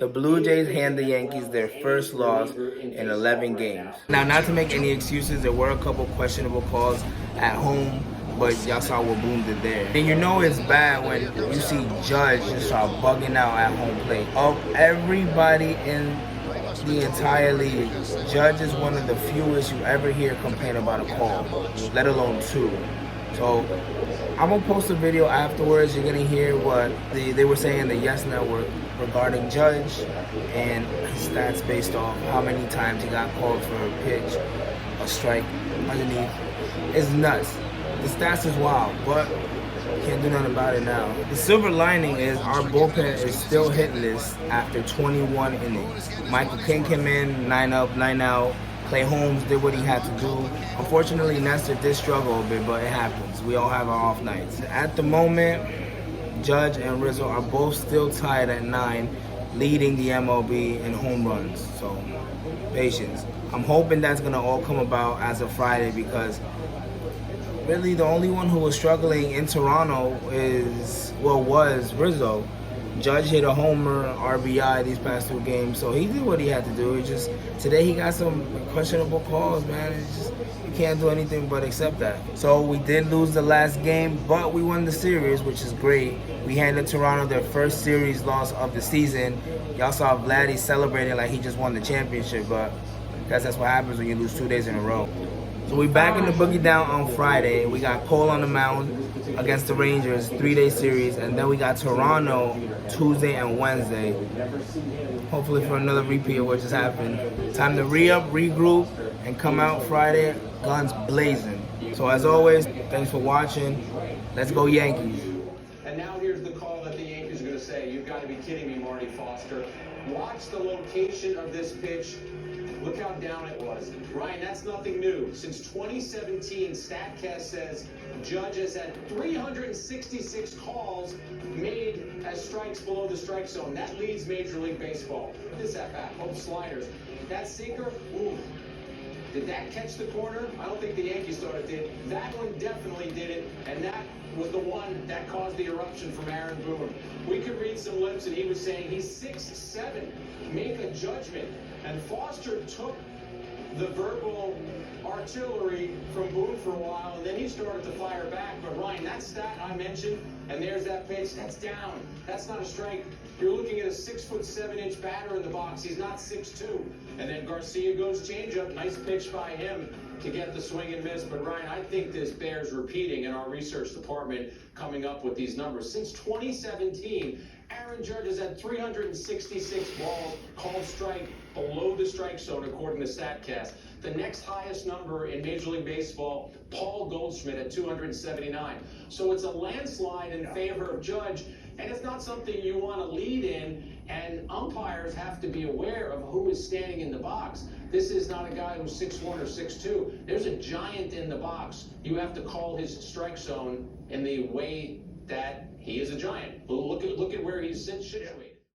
The Blue Jays hand the Yankees their first loss in 11 games. Now, not to make any excuses, there were a couple questionable calls at home, but y'all saw what Boone did there. And you know it's bad when you see Judge just start bugging out at home plate. Of everybody in the entire league, Judge is one of the fewest you ever hear complain about a call, let alone two. So I'm gonna post a video afterwards. You're gonna hear what they were saying in the Yes Network regarding Judge and his stats based off how many times he got called for a pitch, a strike underneath. It's nuts. The stats is wild, but can't do nothing about it now. The silver lining is our bullpen is still hitless after 21 innings. Michael King came in, 9 up, 9 out. Clay Holmes did what he had to do. Unfortunately, Nestor did struggle a bit, but it happens. We all have our off nights. At the moment, Judge and Rizzo are both still tied at 9, leading the MLB in home runs. So, patience. I'm hoping that's going to all come about as of Friday because really the only one who was struggling in Toronto was Rizzo. Judge hit a homer, RBI these past 2 games, so he did what he had to do. It's just today he got some questionable calls, man. It's just you can't do anything but accept that. So we did lose the last game, but we won the series, which is great. We handed Toronto their first series loss of the season. Y'all saw Vladdy celebrating like he just won the championship, but that's what happens when you lose 2 days in a row. So we back in the boogie down on Friday. We got Cole on the mound against the Rangers, 3-day series, and then we got Toronto Tuesday and Wednesday. Hopefully for another repeat of what just happened. Time to re-up, regroup, and come out Friday, guns blazing. So as always, thanks for watching. Let's go Yankees. And now here's the call that the Yankees are going to say. You've got to be kidding me, Marty Foster. Watch the location of this pitch. Look how down it was. Ryan, that's nothing new. Since 2017, StatCast says Judge has had 366 calls made as strikes below the strike zone. That leads Major League Baseball. This at-bat, Hope sliders. That sinker, ooh. Did that catch the corner? I don't think the Yankees thought it did. That one definitely did it, and that was the one that caused the eruption from Aaron Boone. We could read some lips, and he was saying he's 6'7". Make a judgment. And Foster took the verbal artillery from Boone for a while, and then he started to fire back. But Ryan, that stat I mentioned, and there's that pitch, that's down. That's not a strike. You're looking at a 6'7" batter in the box. He's not 6'2". And then Garcia goes changeup. Nice pitch by him to get the swing and miss. But Ryan, I think this bears repeating in our research department coming up with these numbers. Since 2017, Aaron Judge has had 366 balls called strike below the strike zone, according to StatCast. The next highest number in Major League Baseball, Paul Goldschmidt at 279. So it's a landslide in favor of Judge, and it's not something you want to lead in, and umpires have to be aware of who is standing in the box. This is not a guy who's 6'1" or 6'2". There's a giant in the box. You have to call his strike zone in the way that he is a giant. Look at where he's situated.